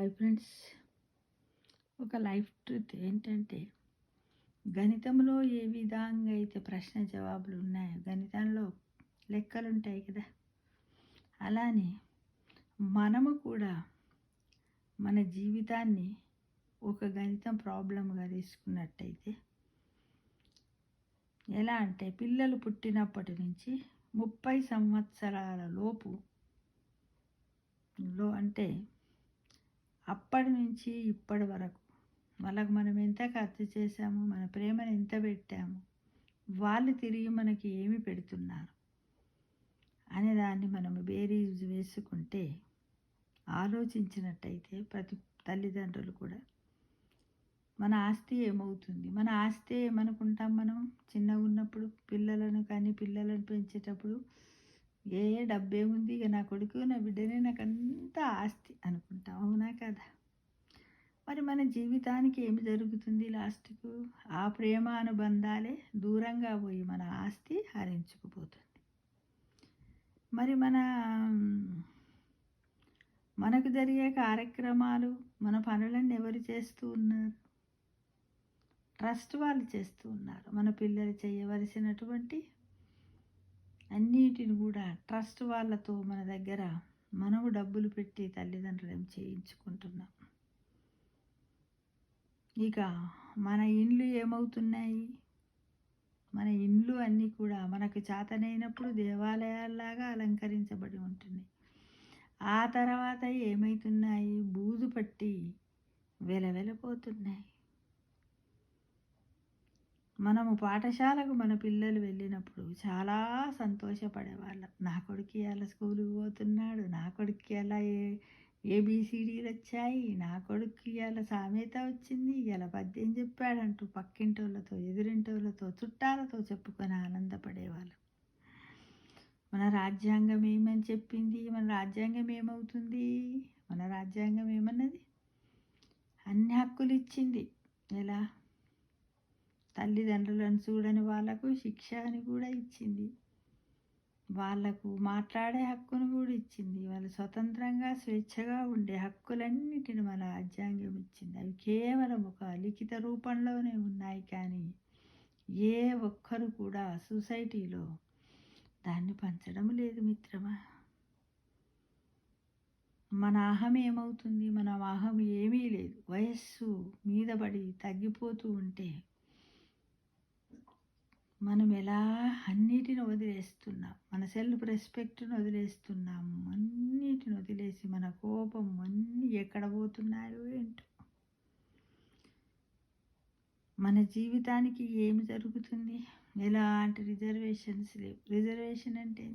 Hi friends, ఒక life truth ఏంటంటే గణితంలో ఏ విధంగా అయితే ప్రశ్న జవాబులు ఉన్నాయో గణితంలో లెక్కలు ఉంటాయి కదా. అలానే మనము కూడా మన జీవితాన్ని ఒక గణితం ప్రాబ్లంగా తీసుకున్నట్టయితే ఎలా అంటే పిల్లలు పుట్టినప్పటి నుంచి 30 సంవత్సరాల లోపులో అంటే అప్పటి నుంచి ఇప్పటి వరకు వాళ్ళకు మనం ఎంత ఖర్చు చేశాము, మన ప్రేమను ఎంత పెట్టాము, వాళ్ళు తిరిగి మనకి ఏమి పెడుతున్నారు అనే దాన్ని మనం బేరీజు వేసుకుంటే ఆలోచించినట్టయితే ప్రతి తల్లిదండ్రులు కూడా మన ఆస్తి ఏమవుతుంది, మన ఆస్తి ఏమనుకుంటాం. మనం చిన్నగా ఉన్నప్పుడు పిల్లలను పెంచేటప్పుడు ఏ డబ్బే ఉంది, ఇక నా కొడుకు నా బిడ్డనే నాకు అంతా ఆస్తి అనుకుంటాం. అవునా కదా? మరి మన జీవితానికి ఏమి జరుగుతుంది లాస్ట్కు? ఆ ప్రేమ అనుబంధాలే దూరంగా పోయి మన ఆస్తి హరించుకుపోతుంది. మరి మనకు జరిగే కార్యక్రమాలు, మన పనులన్నీ ఎవరు చేస్తూ ఉన్నారు? ట్రస్ట్ వాళ్ళు చేస్తూ ఉన్నారు. మన పిల్లలు చేయవలసినటువంటి అన్నిటిని కూడా ట్రస్ట్ వాళ్ళతో మన దగ్గర మనము డబ్బులు పెట్టి తల్లిదండ్రులు చేయించుకుంటున్నాం. ఇక మన ఇండ్లు ఏమవుతున్నాయి? మన ఇండ్లు అన్నీ కూడా మనకు చేతనైనప్పుడు దేవాలయాల్లాగా అలంకరించబడి ఉంటున్నాయి. ఆ తర్వాత ఏమవుతున్నాయి? బూజు పట్టి వెలవెలపోతున్నాయి. మనము పాఠశాలకు మన పిల్లలు వెళ్ళినప్పుడు చాలా సంతోషపడేవాళ్ళం. నా కొడుకు ఇలా స్కూల్కి పోతున్నాడు, నా కొడుకు ఇలా ఏబిసిడీలు వచ్చాయి, నా కొడుకు ఇలా సామెత వచ్చింది, ఇలా పద్యం చెప్పాడంటూ పక్కింటోళ్ళతో, ఎదురింటోళ్ళతో, చుట్టాలతో చెప్పుకొని ఆనందపడేవాళ్ళం. మన రాజ్యాంగం ఏమని చెప్పింది? మన రాజ్యాంగం ఏమవుతుంది? మన రాజ్యాంగం ఏమన్నది? అన్ని హక్కులు ఇచ్చింది. ఎలా? తల్లిదండ్రులను చూడని వాళ్ళకు శిక్ష అని కూడా ఇచ్చింది. వాళ్లకు మాట్లాడే హక్కును కూడా ఇచ్చింది. వాళ్ళు స్వతంత్రంగా స్వేచ్ఛగా ఉండే హక్కులన్నిటిని మన రాజ్యాంగం ఇచ్చింది. అవి కేవలం ఒక లిఖిత రూపంలోనే ఉన్నాయి, కానీ ఏ ఒక్కరు కూడా సొసైటీలో దాన్ని పంచడం లేదు మిత్రమా. మన అహం ఏమవుతుంది? మన అహం ఏమీ లేదు. వయస్సు మీద పడి తగ్గిపోతూ ఉంటే మనం ఎలా అన్నిటిని వదిలేస్తున్నాం, మన సెల్ఫ్ రెస్పెక్ట్ను వదిలేస్తున్నాము, అన్నిటిని వదిలేసి మన కోపం అన్నీ ఎక్కడ పోతున్నాయో ఏంటో. మన జీవితానికి ఏమి జరుగుతుంది? ఎలాంటి రిజర్వేషన్స్ లేవు. రిజర్వేషన్ అంటే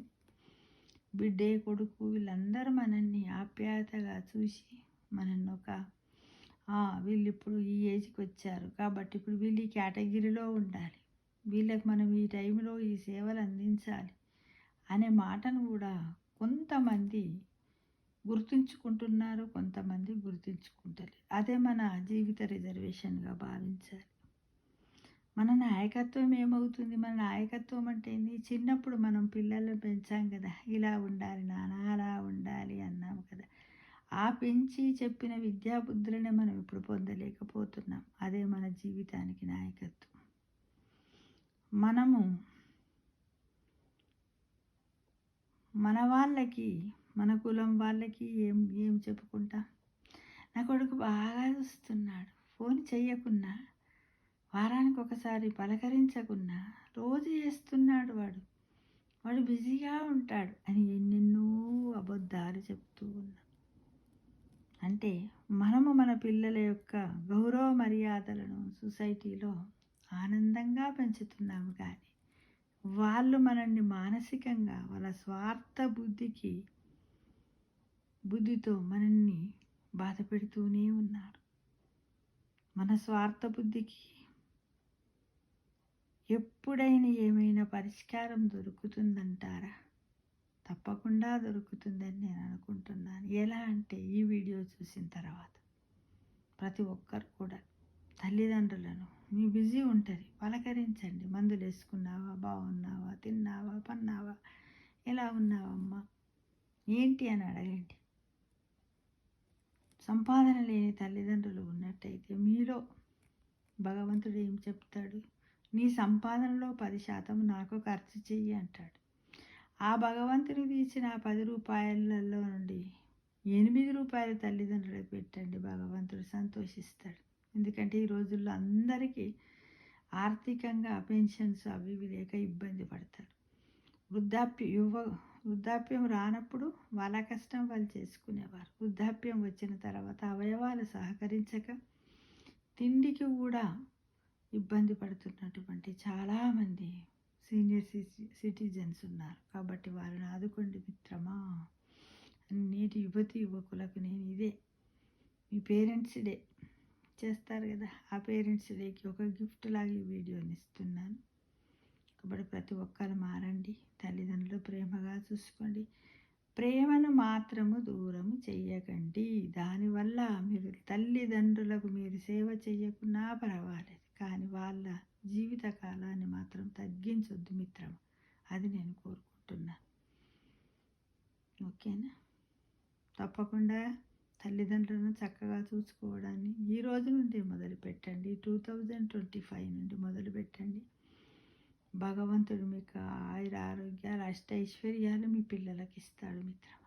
బిడ్డే, కొడుకు వీళ్ళందరూ మనల్ని ఆప్యాయతగా చూసి మనల్ని వీళ్ళు ఇప్పుడు ఈ ఏజ్కి వచ్చారు కాబట్టి ఇప్పుడు వీళ్ళు ఈ కేటగిరీలో ఉండాలి, వీళ్ళకి మనం ఈ టైంలో ఈ సేవలు అందించాలి అనే మాటను కూడా కొంతమంది గుర్తుంచుకుంటున్నారు, కొంతమంది గుర్తుంచుకుంటారు. అదే మన జీవిత రిజర్వేషన్గా భావించాలి. మన నాయకత్వం ఏమవుతుంది? మన నాయకత్వం అంటే ఏంది? చిన్నప్పుడు మనం పిల్లలను పెంచాం కదా, ఇలా ఉండాలి నాన్న, అలా ఉండాలి అన్నాము కదా. ఆ పెంచి చెప్పిన విద్యాబుద్ధులనే మనం ఇప్పుడు పొందలేకపోతున్నాం. అదే మన జీవితానికి నాయకత్వం. మనము మన వాళ్ళకి, మన కులం వాళ్ళకి ఏం చెప్పుకుంటా? నా కొడుకు బాగా చూస్తున్నాడు, ఫోన్ చెయ్యకున్నా, వారానికి ఒకసారి పలకరించకున్నా, రోజు చేస్తున్నాడు, వాడు బిజీగా ఉంటాడు అని ఎన్నెన్నో అబద్ధాలు చెప్తూ ఉన్నాం. అంటే మనము మన పిల్లల యొక్క గౌరవ మర్యాదలను సొసైటీలో ఆనందంగా పెంచుతున్నాము, కానీ వాళ్ళు మనల్ని మానసికంగా వాళ్ళ స్వార్థ బుద్ధితో మనల్ని బాధ పెడుతూనే ఉన్నారు. మన స్వార్థ బుద్ధికి ఎప్పుడైనా ఏమైనా పరిష్కారం దొరుకుతుందంటారా? తప్పకుండా దొరుకుతుందని నేను అనుకుంటున్నాను. ఎలా అంటే ఈ వీడియో చూసిన తర్వాత ప్రతి ఒక్కరు కూడా తల్లిదండ్రులను, మీ బిజీ ఉంటుంది, పలకరించండి. మందులు వేసుకున్నావా, బాగున్నావా, తిన్నావా, పన్నావా, ఎలా ఉన్నావమ్మా, ఏంటి అని అడగండి. సంపాదన లేని తల్లిదండ్రులు ఉన్నట్టయితే మీలో భగవంతుడు ఏం చెప్తాడు? నీ సంపాదనలో 10% నాకు ఖర్చు చెయ్యి అంటాడు. ఆ భగవంతుడికి ఇచ్చిన ఆ రూ. 10 నుండి రూ. 8 తల్లిదండ్రులకు పెట్టండి. భగవంతుడు సంతోషిస్తాడు. ఎందుకంటే ఈ రోజుల్లో అందరికీ ఆర్థికంగా పెన్షన్స్ అవి ఇవి లేక ఇబ్బంది పడతారు. వృద్ధాప్యం రానప్పుడు వాళ్ళ కష్టం వాళ్ళు చేసుకునేవారు. వృద్ధాప్యం వచ్చిన తర్వాత అవయవాలు సహకరించక తిండికి కూడా ఇబ్బంది పడుతున్నటువంటి చాలామంది సీనియర్ సిటిజన్స్ ఉన్నారు. కాబట్టి వాళ్ళని ఆదుకోండి మిత్రమా. నేటి యువకులకు నేను ఇదే మీ పేరెంట్స్ డే చేస్తారు కదా, ఆ పేరెంట్స్ డేకి ఒక గిఫ్ట్ లాగా ఈ వీడియోని ఇస్తున్నాను. కాబట్టి ప్రతి ఒక్కరు మారండి, తల్లిదండ్రులు ప్రేమగా చూసుకోండి, ప్రేమను మాత్రము దూరము చెయ్యకండి. దానివల్ల మీరు తల్లిదండ్రులకు మీరు సేవ చేయకున్నా పర్వాలేదు, కానీ వాళ్ళ జీవిత కాలాన్ని మాత్రం తగ్గించొద్దు మిత్రం. అది నేను కోరుకుంటున్నాను. ఓకేనా? తప్పకుండా తల్లిదండ్రులను చక్కగా చూసుకోవడాన్ని ఈ రోజు నుండి మొదలుపెట్టండి. 2025 నుండి మొదలుపెట్టండి. భగవంతుడు మీకు ఆయుర ఆరోగ్యాలు అష్టైశ్వర్యాలు మీ పిల్లలకి ఇస్తాడు మిత్రం.